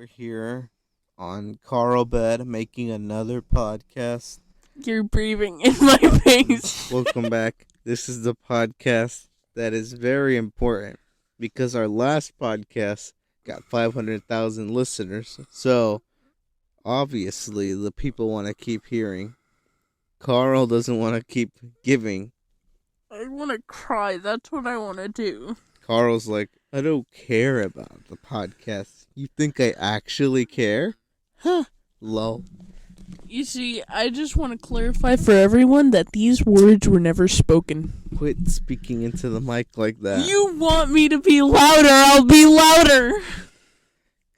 We're here on Carl Bed making another podcast. You're breathing in my face. Welcome back. This is the podcast that is very important because our last podcast got 500,000 listeners. So, obviously, the people want to keep hearing. Carl doesn't want to keep giving. I want to cry. That's what I want to do. Carl's like, I don't care about the podcast. You think I actually care? Huh. Lol. You see, I just want to clarify for everyone that these words were never spoken. Quit speaking into the mic like that. You want me to be louder, I'll be louder.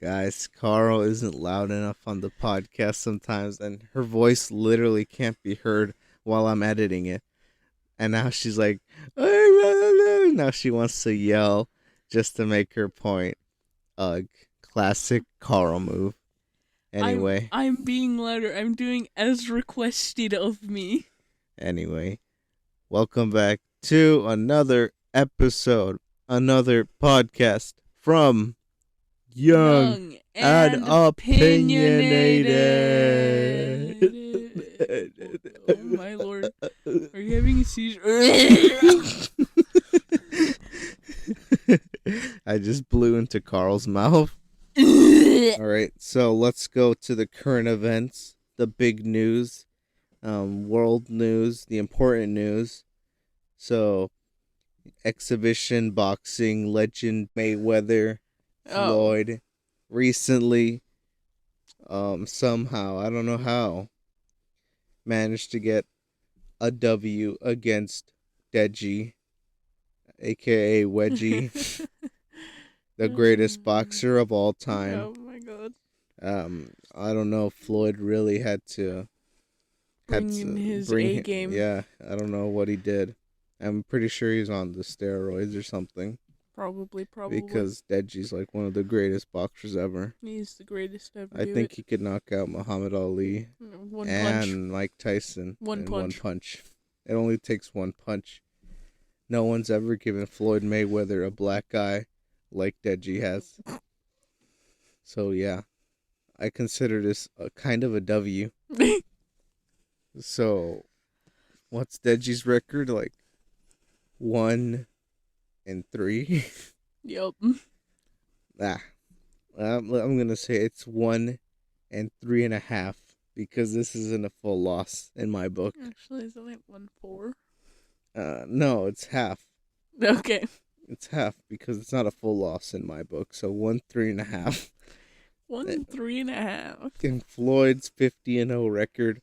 Guys, Carl isn't loud enough on the podcast sometimes, and her voice literally can't be heard while I'm editing it. And now she's like, now she wants to yell just to make her point. Ugh, classic Carl move. Anyway. I'm being louder. I'm doing as requested of me. Anyway, welcome back to another episode, another podcast from Young and Opinionated. Oh my lord. Are you having a seizure? I just blew into Carl's mouth. Alright, so let's go to the current events, the big news, world news, the important news. So, exhibition boxing legend Mayweather, Floyd, recently, somehow, I don't know how, managed to get a W against Deji, aka Wedgie. The greatest boxer of all time. Oh my god. I don't know if Floyd really had to bring his A game. Yeah, I don't know what he did. I'm pretty sure he's on the steroids or something. Probably. Because Deji's like one of the greatest boxers ever. He's the greatest ever. I think he could knock out Muhammad Ali and Mike Tyson in one punch. It only takes one punch. No one's ever given Floyd Mayweather a black eye like Deji has. So yeah, I consider this a kind of a W. So, what's Deji's record? Like 1-3? Yep. I'm gonna say it's 1 3.5 because this isn't a full loss in my book. Actually, isn't it 1-4? No, it's half. Okay. It's half because it's not a full loss in my book. So 1-3.5. 1-3.5. In Floyd's 50-0 record,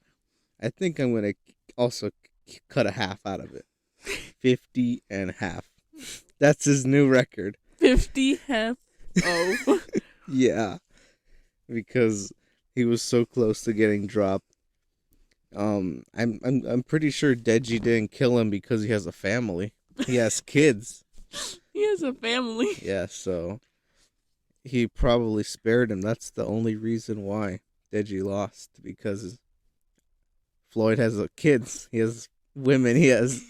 I think I'm gonna also cut a half out of it. 50.5. That's his new record. 50.5. Oh. Yeah, because he was so close to getting dropped. I'm pretty sure Deji didn't kill him because he has a family. He has kids. He has a family. Yeah, so he probably spared him. That's the only reason why Deji lost, because Floyd has kids. He has women. He has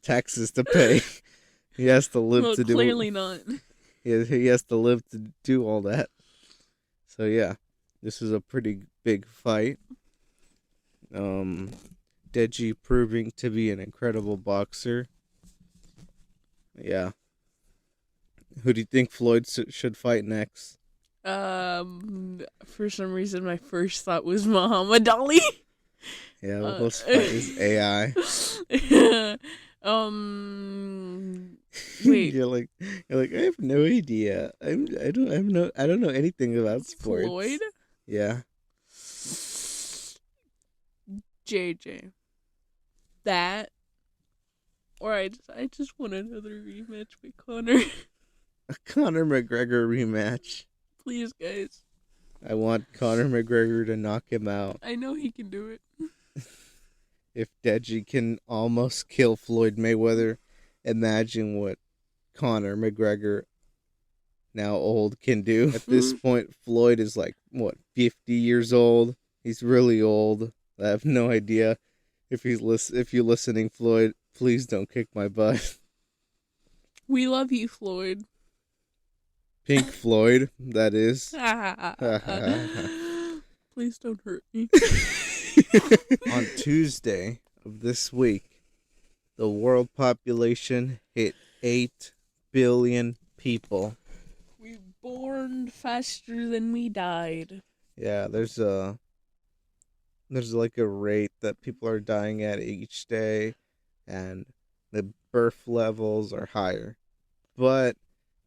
taxes to pay. He has to live to do. Clearly not. He has to live to do all that. So yeah, this is a pretty big fight. Deji proving to be an incredible boxer. Yeah. Who do you think Floyd should fight next? For some reason, my first thought was Muhammad Ali. Yeah, let's fight his AI. Wait. You're like, I have no idea. I don't know anything about sports. Floyd? Yeah. JJ. That. Or I just want another rematch with Conor. A Conor McGregor rematch. Please, guys. I want Conor McGregor to knock him out. I know he can do it. If Deji can almost kill Floyd Mayweather, imagine what Conor McGregor, now old, can do. At this point, Floyd is like, 50 years old? He's really old. I have no idea. If you're listening, Floyd, please don't kick my butt. We love you, Floyd. Pink Floyd, that is. Please don't hurt me. On Tuesday of this week, the world population hit 8 billion people. We born faster than we died. Yeah, there's like a rate that people are dying at each day, and the birth levels are higher. But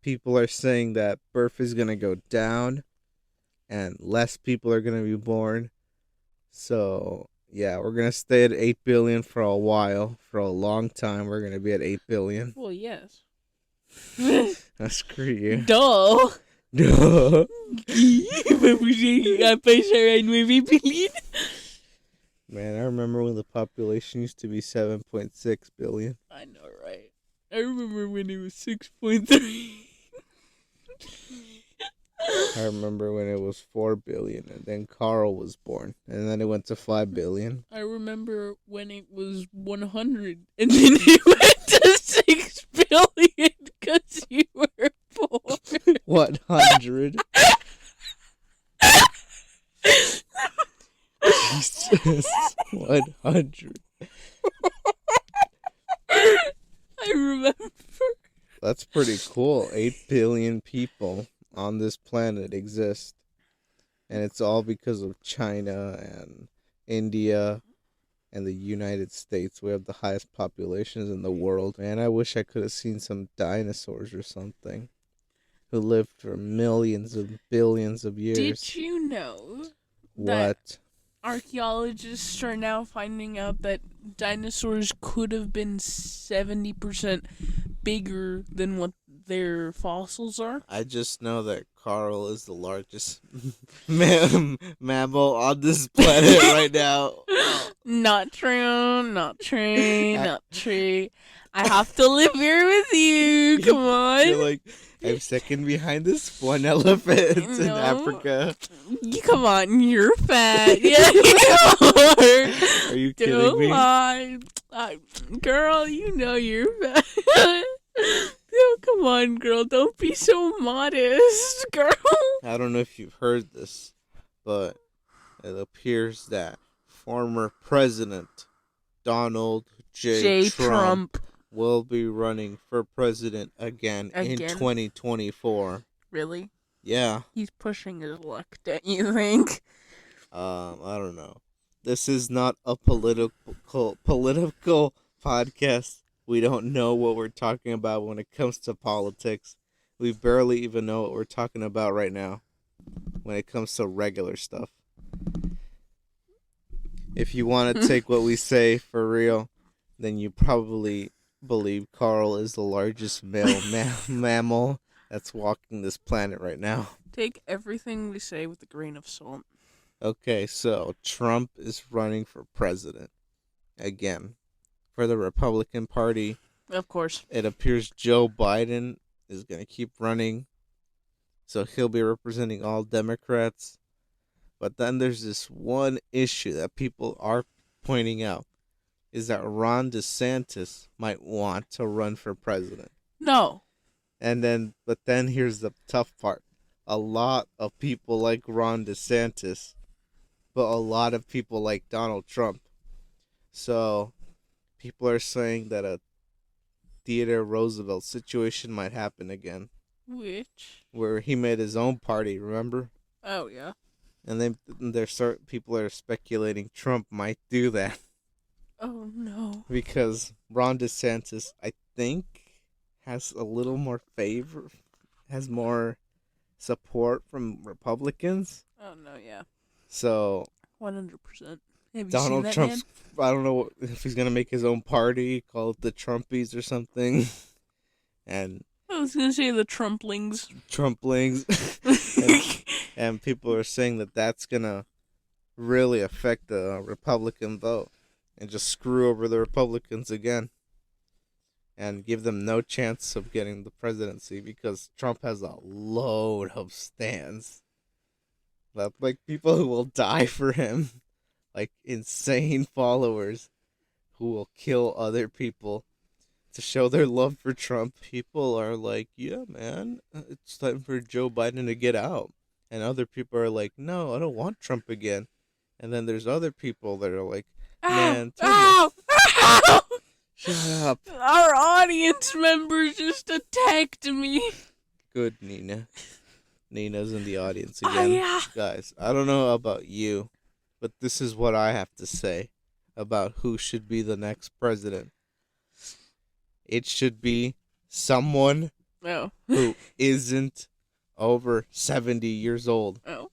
people are saying that birth is going to go down and less people are going to be born. So, yeah, we're going to stay at 8 billion for a while. For a long time, we're going to be at 8 billion. Well, yes. Screw you. Duh. Duh. Man, I remember when the population used to be 7.6 billion. I know, right? I remember when it was 6.3. I remember when it was 4 billion, and then Carl was born, and then it went to 5 billion. I remember when it was 100, and then it went to 6 billion because you were born. 100? Jesus, 100. I remember. That's pretty cool. 8 billion people on this planet exist. And it's all because of China and India and the United States. We have the highest populations in the world. Man, I wish I could have seen some dinosaurs or something who lived for millions and billions of years. Did you know What? Archaeologists are now finding out that dinosaurs could have been 70% bigger than what their fossils are? I just know that Carl is the largest mammal on this planet right now. Not true, not true, not true. I have to live here with you. Come on. You're like, I'm second behind this one elephant in Africa. Come on, you're fat. Yeah, you are. Are you kidding me? Girl, you know you're fat. Oh, come on, girl. Don't be so modest, girl. I don't know if you've heard this, but it appears that former President Donald J. Trump will be running for president again in 2024. Really? Yeah. He's pushing his luck, don't you think? I don't know. This is not a political podcast. We don't know what we're talking about when it comes to politics. We barely even know what we're talking about right now when it comes to regular stuff. If you want to take what we say for real, then you probably believe Carl is the largest male mammal that's walking this planet right now. Take everything we say with a grain of salt. Okay, so Trump is running for president again for the Republican Party. Of course. It appears Joe Biden is going to keep running, so he'll be representing all Democrats. But then there's this one issue that people are pointing out, is that Ron DeSantis might want to run for president. No. But then here's the tough part. A lot of people like Ron DeSantis, but a lot of people like Donald Trump. So people are saying that a Theodore Roosevelt situation might happen again. Which? Where he made his own party, remember? Oh, yeah. And people are speculating Trump might do that. Oh, no. Because Ron DeSantis, I think, has a little more has more support from Republicans. Oh, no, yeah. So 100%. Have Donald you seen that, Trump's, I don't know if he's going to make his own party, call it the Trumpies or something. And I was going to say the Trumplings. and people are saying that that's going to really affect the Republican vote and just screw over the Republicans again and give them no chance of getting the presidency because Trump has a load of stands. Like people who will die for him. Like insane followers who will kill other people to show their love for Trump, people are like, yeah, man, it's time for Joe Biden to get out. And other people are like, no, I don't want Trump again. And then there's other people that are like, man, Ow! Ow! shut up. Our audience member just attacked me. Good, Nina. Nina's in the audience Oh, again. yeah. Guys, I don't know about you, but this is what I have to say about who should be the next president. It should be someone Oh. who isn't over 70 years old. Oh.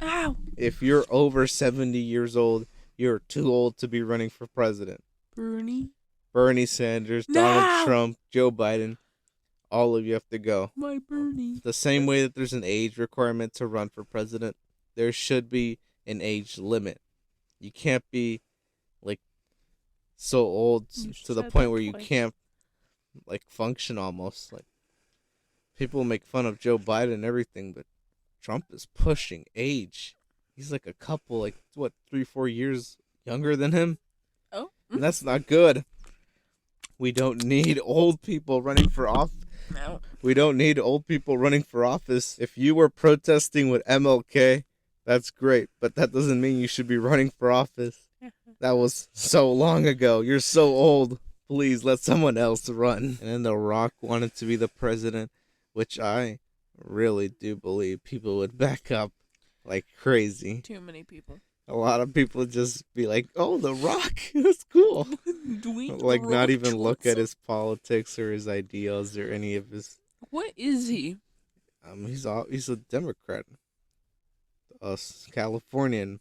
Ow. If you're over 70 years old, you're too old to be running for president. Bernie Sanders, No! Donald Trump, Joe Biden, all of you have to go. My Bernie. The same way that there's an age requirement to run for president, there should be an age limit. You can't be like so old You to the said point that where you twice. can't like function almost. Like people make fun of Joe Biden and everything, but Trump is pushing age. He's like a couple, like what, 3-4 years younger than him, Oh. and that's not good. We don't need old people running for office. No. We don't need old people running for office. If you were protesting with MLK, that's great, but that doesn't mean you should be running for office. That was so long ago. You're so old. Please let someone else run. And then The Rock wanted to be the president, which I really do believe people would back up like crazy. Too many people. A lot of people just be like, "Oh, The Rock, that's cool." Dwayne Like The not Rock even look at Johnson. his politics or his ideals or any of his. What is he? He's a Democrat, Californian.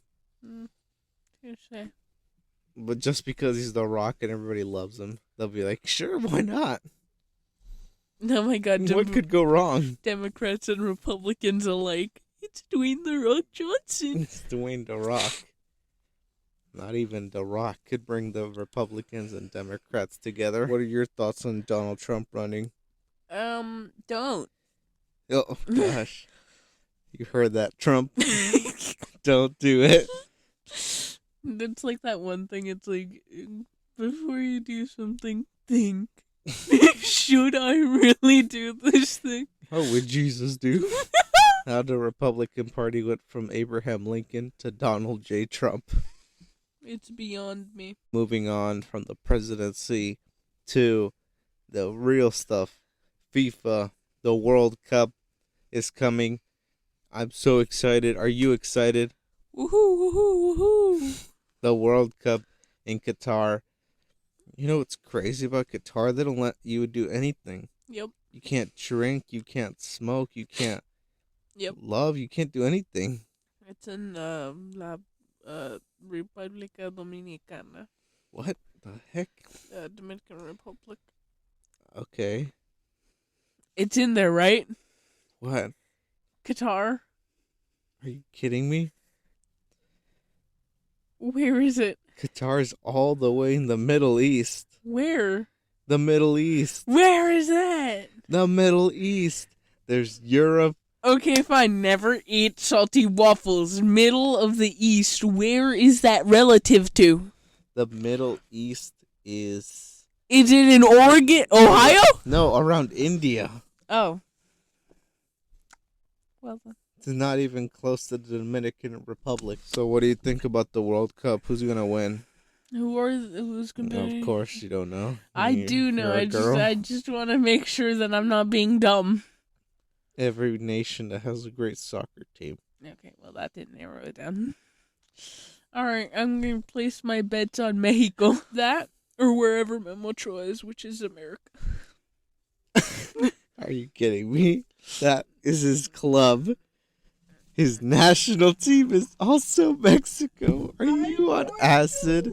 Touché. But just because he's The Rock and everybody loves him, they'll be like, "Sure, why not? Oh my God. What could go wrong?" Democrats and Republicans alike. It's Dwayne The Rock Johnson. It's Dwayne The Rock. Not even The Rock could bring the Republicans and Democrats together. What are your thoughts on Donald Trump running? Don't. Oh, gosh. You heard that, Trump. Don't do it. It's like that one thing. It's like, before you do something, think. Should I really do this thing? How would Jesus do? How the Republican Party went from Abraham Lincoln to Donald J. Trump. It's beyond me. Moving on from the presidency to the real stuff. FIFA, the World Cup is coming. I'm so excited. Are you excited? Woohoo, woohoo, woohoo. The World Cup in Qatar. You know what's crazy about Qatar? They don't let you do anything. Yep. You can't drink, you can't smoke, you can't Yep. you can't do anything. It's in La República Dominicana. What the heck? Dominican Republic. Okay. It's in there, right? What? Qatar. Are you kidding me? Where is it? Qatar's all the way in the Middle East. Where? The Middle East. Where is that? The Middle East. There's Europe. Okay, fine. Never eat salty waffles. Middle of the East. Where is that relative to? The Middle East is... Is it in Oregon? Ohio? No, around India. Oh. Well then. It's not even close to the Dominican Republic. So what do you think about the World Cup? Who's going to win? Who's competing? Of course you don't know. I do know. You're a girl. I just want to make sure that I'm not being dumb. Every nation that has a great soccer team. Okay, well that didn't narrow it down. Alright, I'm going to place my bets on Mexico. That, or wherever Memo Ochoa is, which is America. Are you kidding me? That is his club. His national team is also Mexico. Are you on acid?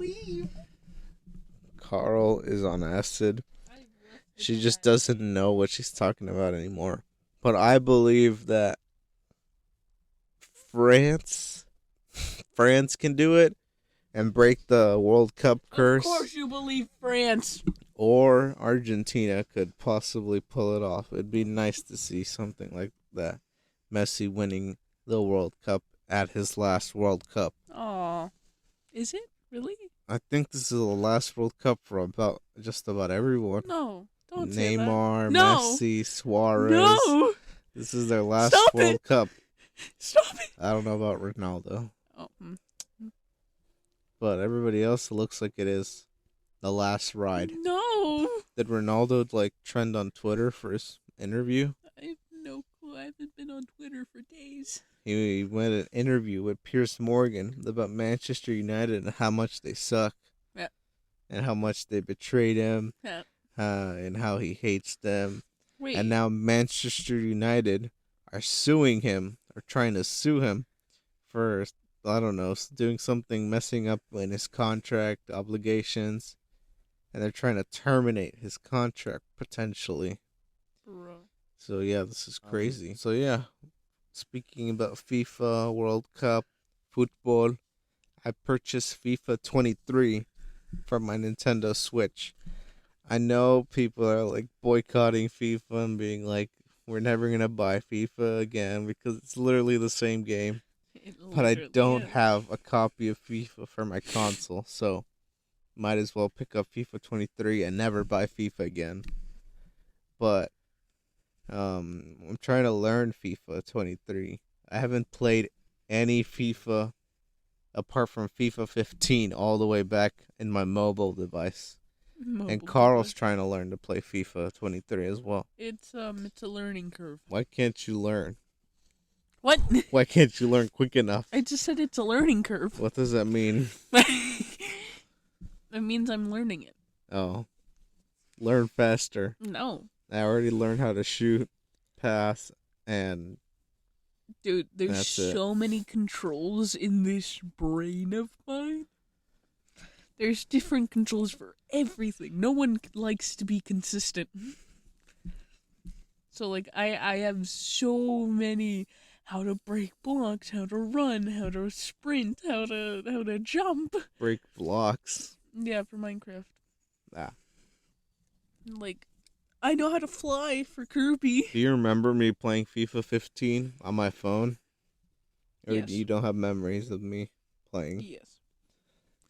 Carl is on acid. She just doesn't know what she's talking about anymore. But I believe that France can do it and break the World Cup curse. Of course you believe France. Or Argentina could possibly pull it off. It'd be nice to see something like that. Messi winning the World Cup at his last World Cup. Aw. Is it? Really? I think this is the last World Cup for just about everyone. No, don't say that. Neymar, No. Messi, Suarez. No! This is their last Stop World it! Cup. Stop it! I don't know about Ronaldo, Oh, but everybody else, it looks like it is the last ride. no! Did Ronaldo trend on Twitter for his interview? I have no clue. I haven't been on Twitter for days. He went an interview with Piers Morgan about Manchester United and how much they suck. Yeah. And how much they betrayed him. Yeah. And how he hates them. Wait. And now Manchester United are suing him, or trying to sue him for, I don't know, doing something, messing up in his contract obligations. And they're trying to terminate his contract, potentially. Bro. So, yeah, this is crazy. So, yeah, speaking about FIFA, World Cup, football, I purchased FIFA 23 for my Nintendo Switch. I know people are boycotting FIFA and being like, we're never going to buy FIFA again because it's literally the same game. But I don't have a copy of FIFA for my console, so might as well pick up FIFA 23 and never buy FIFA again. But I'm trying to learn FIFA 23. I haven't played any FIFA apart from FIFA 15 all the way back in my mobile device. And Carl's trying to learn to play FIFA 23 as well. It's a learning curve. Why can't you learn? What? Why can't you learn quick enough? I just said it's a learning curve. What does that mean? It means I'm learning it. Oh. Learn faster. No. I already learned how to shoot, pass, and... Dude, there's so many controls in this brain of mine. There's different controls for everything. No one likes to be consistent. So, I have so many... How to break blocks, how to run, how to sprint, how to jump. Break blocks? Yeah, for Minecraft. Ah. I know how to fly for Kirby. Do you remember me playing FIFA 15 on my phone? Or Yes. You don't have memories of me playing? Yes.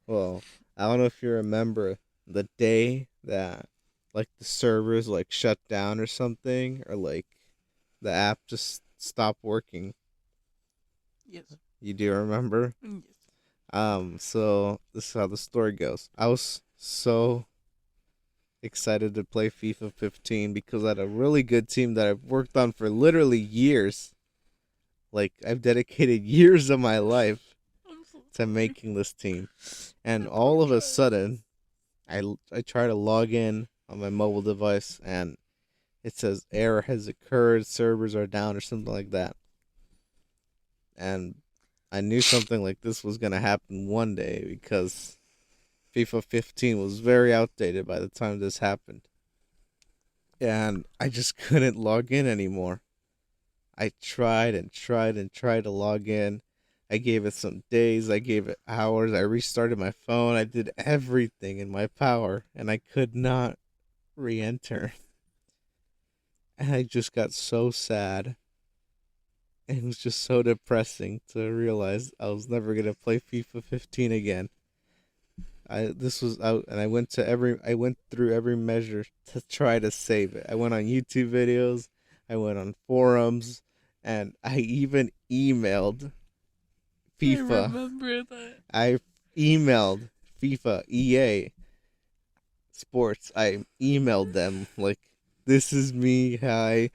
Well, I don't know if you remember the day that, the servers, shut down or something, or, the app just stopped working. Yes. You do remember? Yes. So this is how the story goes. I was so excited to play FIFA 15 because I had a really good team that I've worked on for literally years. I've dedicated years of my life to making this team. And all of a sudden, I try to log in on my mobile device and it says error has occurred, servers are down or something like that. And I knew something like this was going to happen one day because FIFA 15 was very outdated by the time this happened. And I just couldn't log in anymore. I tried and tried and tried to log in. I gave it some days, I gave it hours, I restarted my phone, I did everything in my power, and I could not re-enter. And I just got so sad. And it was just so depressing to realize I was never gonna play FIFA 15 again. This was out, and I went through every measure to try to save it. I went on YouTube videos, I went on forums, and I even emailed FIFA. I remember that. I emailed FIFA, EA Sports. I emailed them this is me. Hi,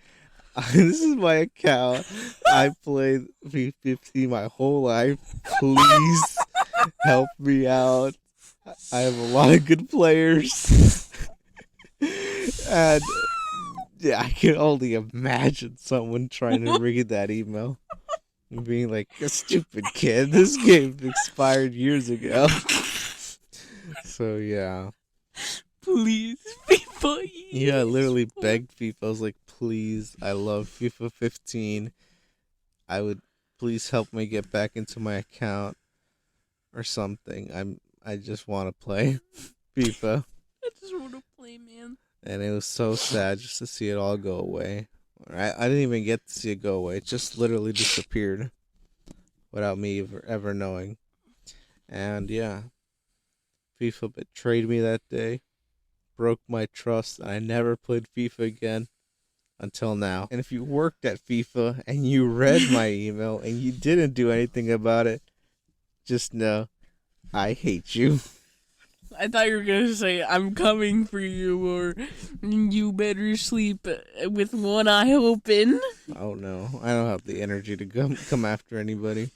this is my account. I played FIFA 15 my whole life. Please help me out. I have a lot of good players. And yeah, I can only imagine someone trying to read that email and being like, "A stupid kid. This game expired years ago." So yeah. Please, FIFA. Yeah, I literally begged FIFA. I was like, please, I love FIFA 15. I would please help me get back into my account or something. I just want to play FIFA. I just want to play, man. And it was so sad just to see it all go away. I didn't even get to see it go away. It just literally disappeared without me ever knowing. And yeah, FIFA betrayed me that day, broke my trust, and I never played FIFA again until now. And if you worked at FIFA and you read my email and you didn't do anything about it, just know I hate you. I thought you were going to say, I'm coming for you, or you better sleep with one eye open. Oh no, I don't have the energy to come after anybody.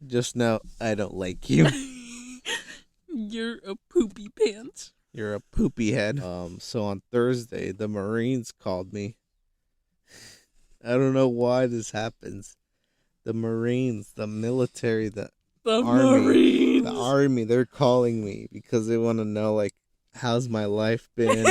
Just know I don't like you. You're a poopy pants. You're a poopy head. So on Thursday, the Marines called me. I don't know why this happens. The Marines, the military, the army, they're calling me because they want to know, like, how's my life been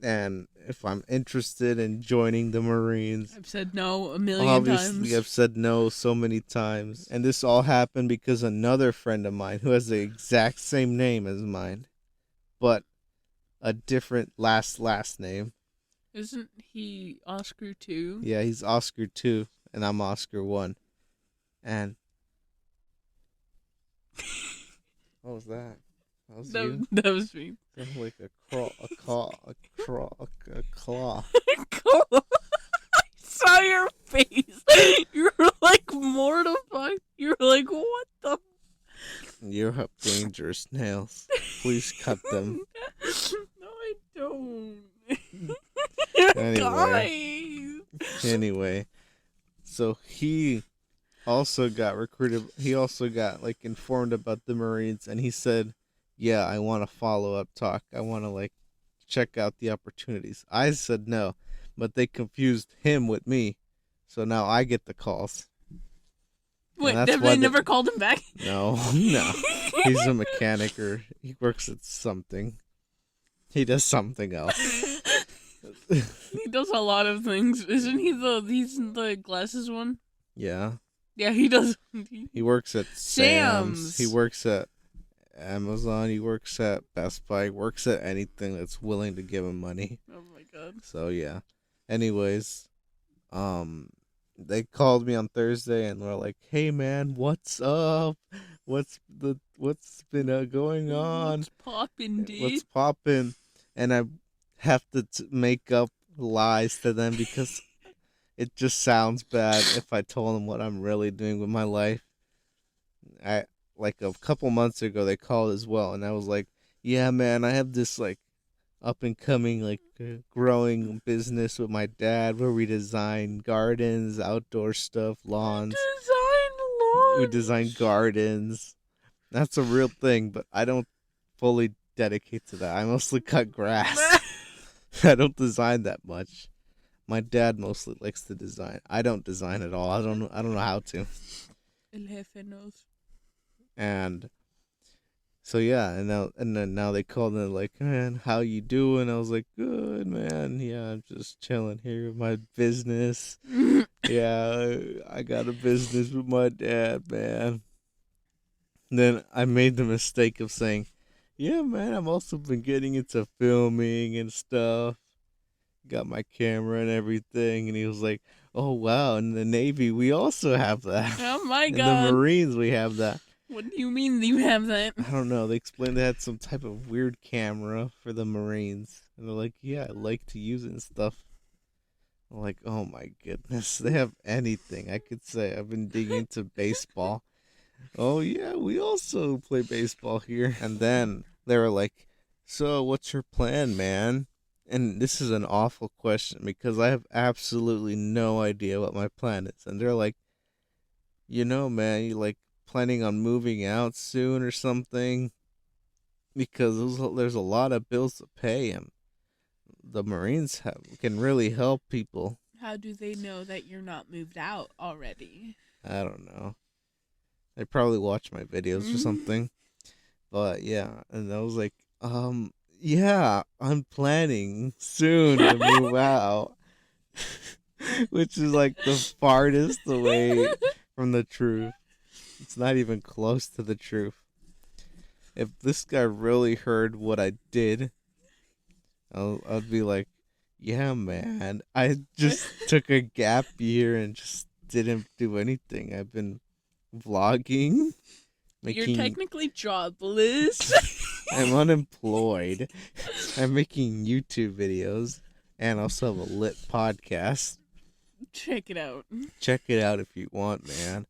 and if I'm interested in joining the Marines. I've said no a million Obviously, times. I've said no so many times. And this all happened because another friend of mine who has the exact same name as mine, but a different last name. Isn't he Oscar 2? Yeah, he's Oscar 2, and I'm Oscar 1. And what was that? That was you? That was me. Sounded like a claw. I saw your face. You were like mortified. You were like, what the? You have dangerous nails. Please cut them. No, I don't. Anyway, so he also got recruited. He also got, like, informed about the Marines, and he said, yeah, I want a follow-up talk. I want to, like, check out the opportunities. I said no, but they confused him with me, so now I get the calls. Wait, they never called him back? No. He's a mechanic, or he works at something. He does something else. He does a lot of things. Isn't he he's the glasses one? Yeah. Yeah, he does. He works at Sam's. He works at Amazon. He works at Best Buy. He works at anything that's willing to give him money. Oh my god. So yeah. Anyways, they called me on Thursday and were like, "Hey man, what's up? What's been going on? What's poppin', dude? What's poppin'?" And I have to make up lies to them because it just sounds bad if I told them what I'm really doing with my life. Like a couple months ago, they called as well, and I was like, "Yeah, man, I have this, like, up and coming, like, growing business with my dad where we design gardens, outdoor stuff, lawns. We design gardens. That's a real thing, but I don't fully dedicate to that. I mostly cut grass. I don't design that much. My dad mostly likes to design. I don't design at all. I don't know how to." El jefe knows. And so yeah, and then now they called and they're like, "Man, how you doing?" I was like, "Good, man. Yeah, I'm just chilling here with my business. Yeah, I got a business with my dad, man." And then I made the mistake of saying, "Yeah, man, I've also been getting into filming and stuff. Got my camera and everything." And he was like, "Oh wow, in the Navy we also have that. Oh my god. In the Marines we have that." What do you mean you have that? I don't know. They explained they had some type of weird camera for the Marines. And they're like, "Yeah, I like to use it and stuff." I'm like, oh my goodness. They have anything I could say. I've been digging into baseball. "Oh yeah, we also play baseball here." And then they were like, "So what's your plan, man?" And this is an awful question because I have absolutely no idea what my plan is. And they're like, "Man, you, like, planning on moving out soon or something?" Because there's a lot of bills to pay, and the Marines can really help people. How do they know that you're not moved out already? I don't know. They probably watch my videos or something. But yeah, and I was like, yeah, I'm planning soon to move out." Which is like the farthest away from the truth. It's not even close to the truth. If this guy really heard what I did, I'd be like, "Yeah, man, I just took a gap year and just didn't do anything. I've been vlogging, You're technically jobless." I'm unemployed. I'm making YouTube videos and also have a lit podcast. Check it out. Check it out if you want, man.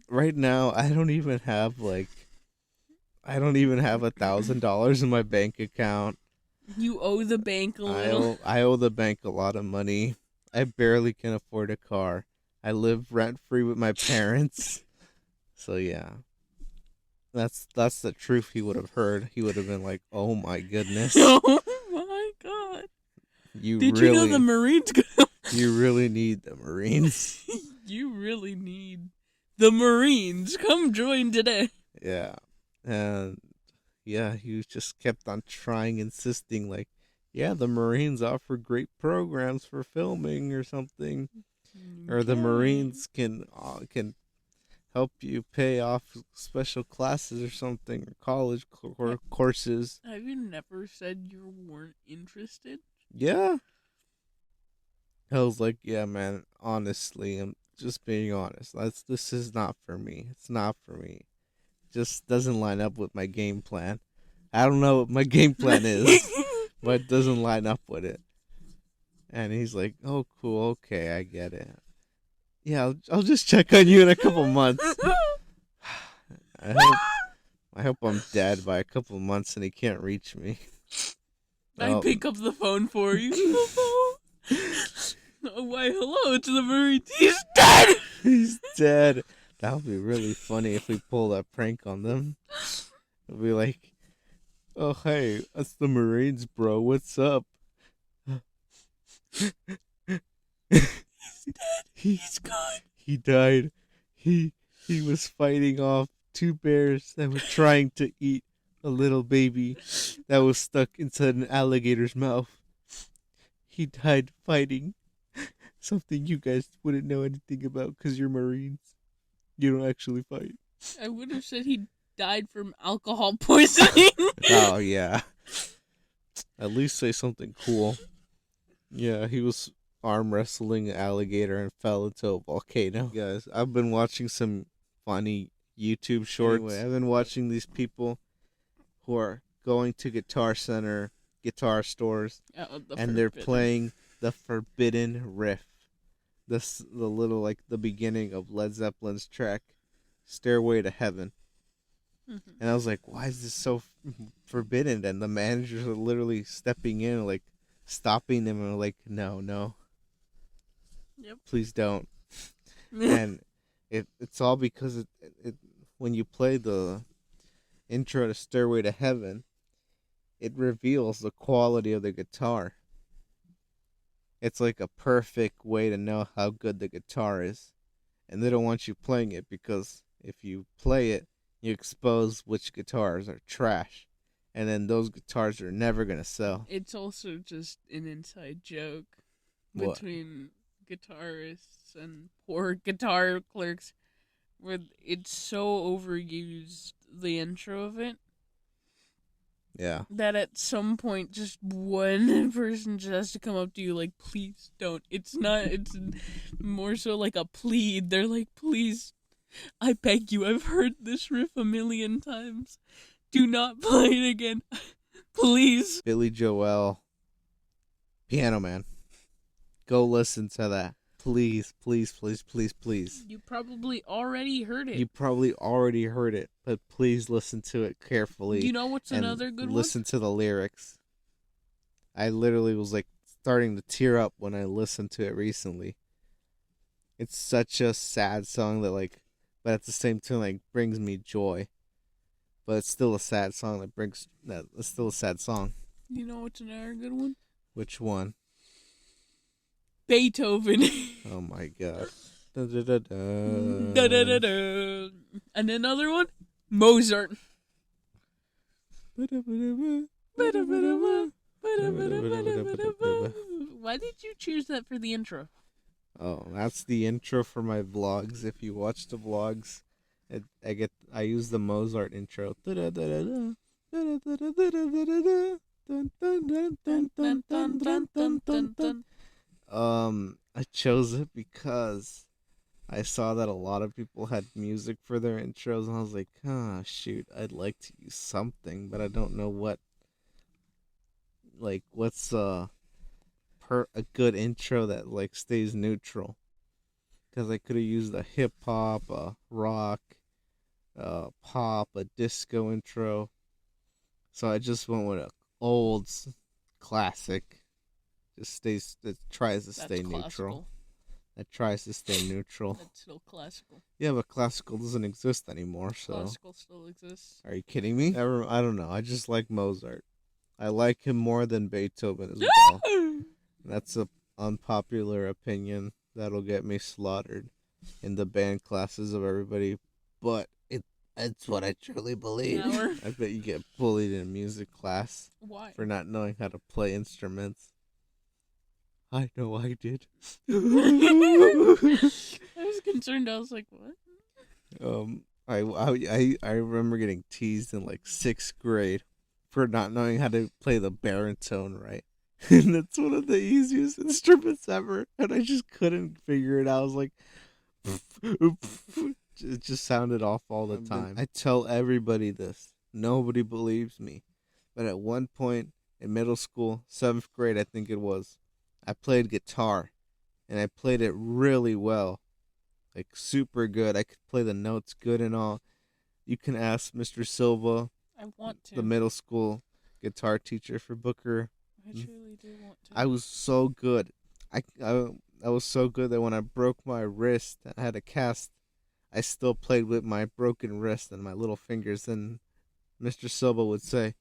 Right now I don't even have $1,000 in my bank account. You owe the bank a little. I owe the bank a lot of money. I barely can afford a car. I live rent free with my parents. So yeah. That's the truth he would have heard. He would have been like, "Oh my goodness." Oh my god. Did you know the Marines You really need the Marines. You really need the Marines. Come join today. Yeah. And yeah, he just kept on insisting like, yeah, the Marines offer great programs for filming or something. Okay. Or the Marines can help you pay off special classes or something, or college courses. Have you never said you weren't interested? Yeah. I was like, yeah, man, honestly, I'm just being honest. This is not for me. It's not for me. It just doesn't line up with my game plan. I don't know what my game plan is, but it doesn't line up with it. And he's like, oh, cool, okay, I get it. Yeah, I'll just check on you in a couple months. I hope I'm dead by a couple months and he can't reach me. I pick up the phone for you. Oh, why, hello, it's the Marines. He's dead! He's dead. That would be really funny if we pulled a prank on them. It'd be like, oh, hey, that's the Marines, bro. What's up? He's dead. He's gone. He died. He was fighting off 2 bears that were trying to eat a little baby that was stuck inside an alligator's mouth. He died fighting something you guys wouldn't know anything about because you're Marines. You don't actually fight. I would have said he died from alcohol poisoning. Oh, yeah. At least say something cool. Yeah, he was arm wrestling an alligator and fell into a volcano. Guys, I've been watching some funny YouTube shorts. Anyway, I've been watching these people who are going to guitar stores, and they're playing the Forbidden Riff. The little, like, the beginning of Led Zeppelin's track, Stairway to Heaven. Mm-hmm. And I was like, why is this so forbidden? And the managers are literally stepping in, like, stopping them, and like, no. Yep. Please don't. And it's all because it when you play the intro to Stairway to Heaven, it reveals the quality of the guitar. It's like a perfect way to know how good the guitar is. And they don't want you playing it because if you play it, you expose which guitars are trash. And then those guitars are never going to sell. It's also just an inside joke between guitarists and poor guitar clerks. Where it's so overused, the intro of it. Yeah. That at some point, just one person just has to come up to you like, please don't. It's more so like a plead. They're like, please, I beg you, I've heard this riff 1,000,000 times. Do not play it again. Please. Billy Joel, Piano Man. Go listen to that. Please, please, please, please, please. You probably already heard it. But please listen to it carefully. You know what's another good one? Listen to the lyrics. I literally was like starting to tear up when I listened to it recently. It's such a sad song that but at the same time like brings me joy. But it's still a sad song it's still a sad song. You know what's another good one? Which one? Beethoven. Oh my god. And another one? Mozart. Why did you choose that for the intro? Oh, that's the intro for my vlogs. If you watch the vlogs, I use the Mozart intro. I chose it because I saw that a lot of people had music for their intros, and I was like, oh, shoot, I'd like to use something, but I don't know what. Like, what's a good intro that like stays neutral? Because I could have used a hip hop, a rock, pop, a disco intro. So I just went with a old classic. Just stays. That tries to stay neutral. Classical. That tries to stay neutral. That's still classical. Yeah, but classical doesn't exist anymore. So Classical still exists. are you kidding me? I don't know. I just like Mozart. I like him more than Beethoven as well. That's a unpopular opinion that'll get me slaughtered in the band classes of everybody, but it's what I truly believe. I bet you get bullied in music class. Why? For not knowing how to play instruments. I know I did. I was concerned. I was like, what? I remember getting teased in like 6th grade for not knowing how to play the baritone right. And it's one of the easiest instruments ever. And I just couldn't figure it out. I was like, it just sounded off all the time. I tell everybody this. Nobody believes me. But at one point in middle school, 7th grade, I think it was, I played guitar. And I played it really well. Like, super good. I could play the notes good and all. You can ask Mr. Silva, I want to. the middle school guitar teacher for Booker. I truly do want to. I was so good. I was so good that when I broke my wrist, I had a cast. I still played with my broken wrist and my little fingers. And Mr. Silva would say,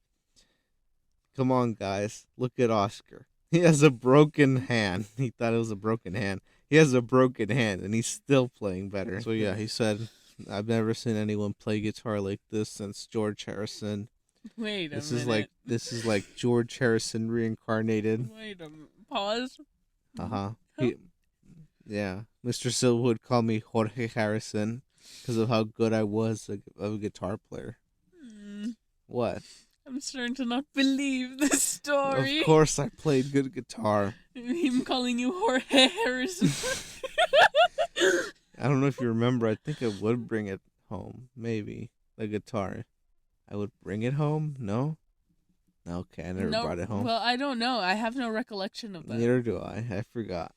"Come on, guys, look at Oscar. He has a broken hand." He thought it was a broken hand. He has a broken hand, and he's still playing better. So yeah, he said, "I've never seen anyone play guitar like this since George Harrison." Wait a minute. This is like George Harrison reincarnated. Wait a minute. Pause. Yeah. Mr. Silva would call me Jorge Harrison because of how good I was of a guitar player. What? I'm starting to not believe this story. Of course I played good guitar. Him calling you Jorge Harrison. I don't know if you remember. I think I would bring it home. Maybe. The guitar. I would bring it home? No? Okay, I never brought it home. Well, I don't know. I have no recollection of that. Neither do I. I forgot.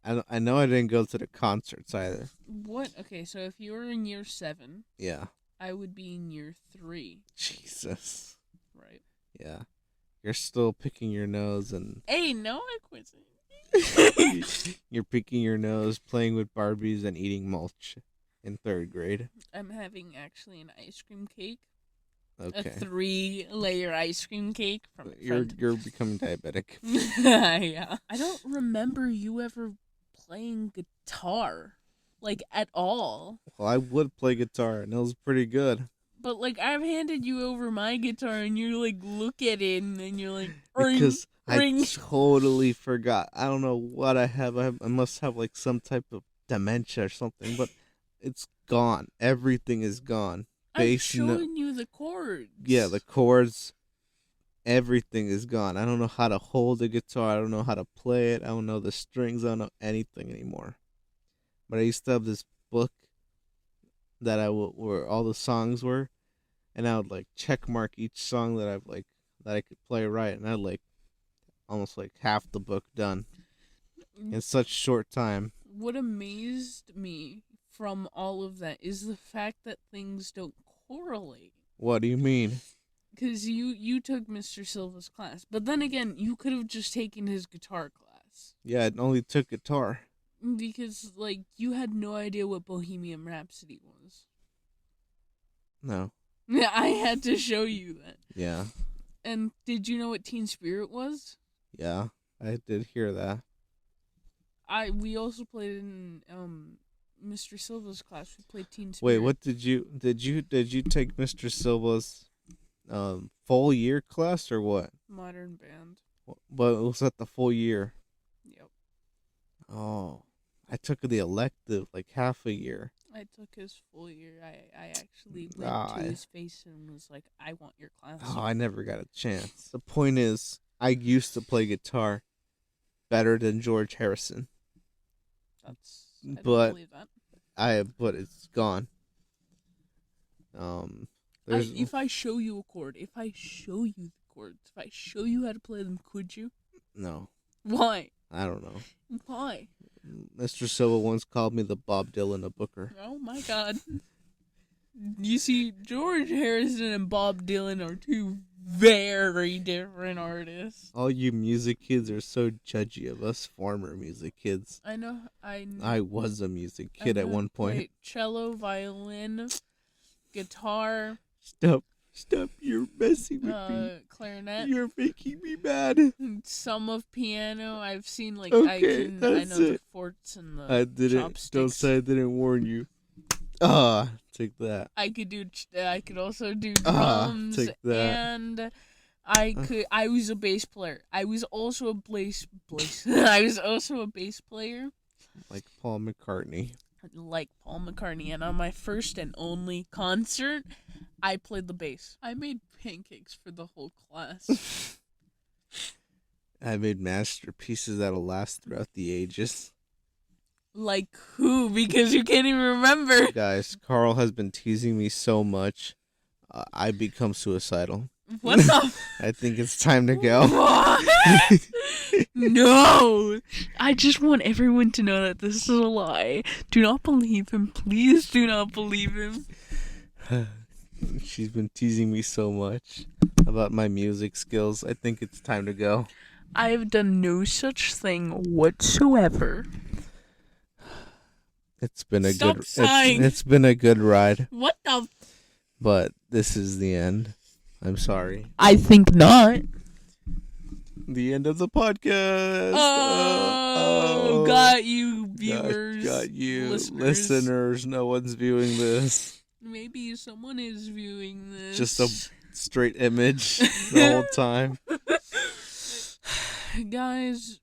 I know I didn't go to the concerts either. What? Okay, so if you were in year 7, yeah, I would be in year 3. Jesus. Right. Yeah. You're still picking your nose and... Hey, no, I quit saying. You're picking your nose, playing with Barbies, and eating mulch in 3rd grade. I'm having actually an ice cream cake. Okay. A 3-layer ice cream cake from a friend. You're becoming diabetic. Yeah. I don't remember you ever playing guitar, like, at all. Well, I would play guitar, and it was pretty good. But, like, I've handed you over my guitar, and you, like, look at it, and then you're like, because ring. I totally forgot. I don't know what I have. I must have, like, some type of dementia or something, but it's gone. Everything is gone. I'm showing you the chords. Yeah, the chords. Everything is gone. I don't know how to hold the guitar. I don't know how to play it. I don't know the strings. I don't know anything anymore. But I used to have this book that where all the songs were, and I would like check mark each song that that I could play right, and I had like almost like half the book done in such short time. What amazed me from all of that is the fact that things don't correlate. What do you mean? Because you took Mr. Silva's class, but then again, you could have just taken his guitar class. Yeah, it only took guitar. Because, like, you had no idea what Bohemian Rhapsody was. No. Yeah, I had to show you that. Yeah. And did you know what Teen Spirit was? Yeah, I did hear that. We also played in Mr. Silva's class. We played Teen Spirit. Wait, what did you take Mr. Silva's full year class or what? Modern band. But it was at the full year. Yep. Oh, I took the elective like half a year. I took his full year. I actually went to his face and was like, I want your class. Oh, I never got a chance. The point is, I used to play guitar better than George Harrison. That's didn't But believe that. but it's gone. There's If I show you a chord, if I show you the chords, if I show you how to play them, could you? no, Why? I don't know. Why? Mr. Silva once called me the Bob Dylan of Booker. Oh my God. You see, George Harrison and Bob Dylan are two very different artists. All you music kids are so judgy of us former music kids. I know. I was a music kid at one point. Play cello, violin, guitar. Stop! You're messing with me. Clarinet. You're making me mad. Some of piano. I've seen I Okay, know that's the it. forts and the I didn't. chopsticks. Don't say I didn't warn you. Take that. I could also do Ah, drums, take that. and I was a bass player. I was also a I was also a bass player, Like Paul McCartney. and on my first and only concert, I played the bass. I made pancakes for the whole class. I made masterpieces that'll last throughout the ages. Like who? Because you can't even remember. Guys, Carl has been teasing me so much. I become suicidal. What the? I think it's time to go. What? No! I just want everyone to know that this is a lie. Do not believe him. Please do not believe him. She's been teasing me so much about my music skills. I think it's time to go. I have done no such thing whatsoever. It's been a Stop good sighing. it's been a good ride, What the? but this is the end. I'm sorry. I think not. The end of the podcast. Oh, got you, viewers. Got you, listeners. No one's viewing this. Maybe someone is viewing this. Just a straight image the whole time. Guys,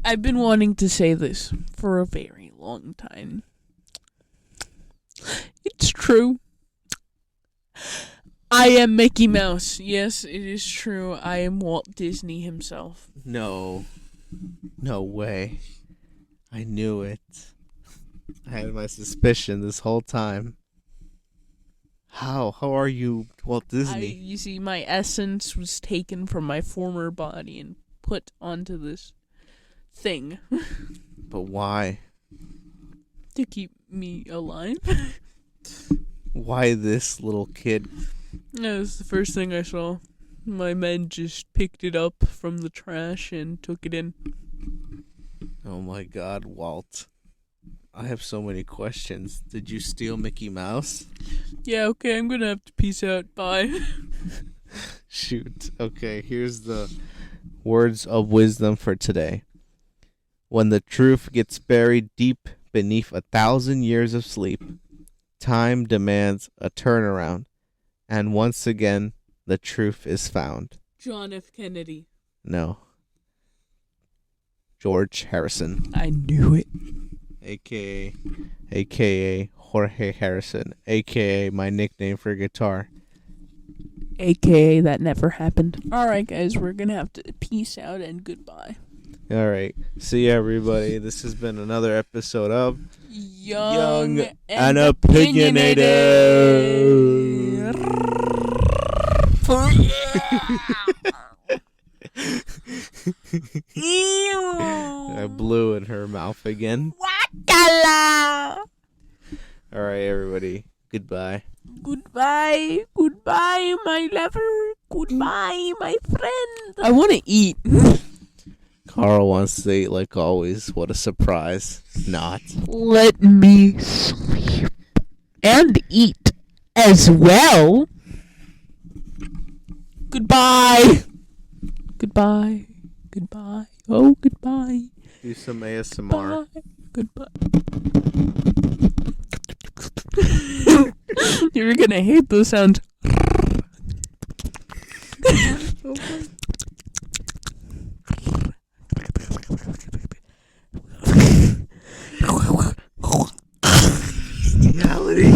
I've been wanting to say this for a very long time. It's true. I am Mickey Mouse. Yes, it is true. I am Walt Disney himself. No way. I knew it. I had my suspicion this whole time. How are you, Walt Disney? You see, my essence was taken from my former body and put onto this thing. But why? To keep me alive. Why this little kid? That was the first thing I saw. My men just picked it up from the trash and took it in. Oh my God, Walt. I have so many questions. Did you steal Mickey Mouse? Yeah, okay, I'm gonna have to peace out. Bye. Shoot. Okay, here's the words of wisdom for today. When the truth gets buried deep beneath 1,000 years of sleep, time demands a turnaround, and once again, the truth is found. John F. Kennedy. No. George Harrison. I knew it. AKA Jorge Harrison, AKA my nickname for guitar. AKA that never happened. Alright, guys, we're gonna have to peace out and goodbye. All right. See you, everybody. This has been another episode of Young and Opinionated. I blew in her mouth again. Wakala. All right, everybody. Goodbye. Goodbye. Goodbye, my lover. Goodbye, my friend. I want to eat. Carl wants to eat like always. What a surprise. Not. Let me sleep and eat as well. Goodbye. Goodbye. Goodbye. Oh, goodbye. Do some ASMR. Goodbye. You're gonna hate those sounds. Reality.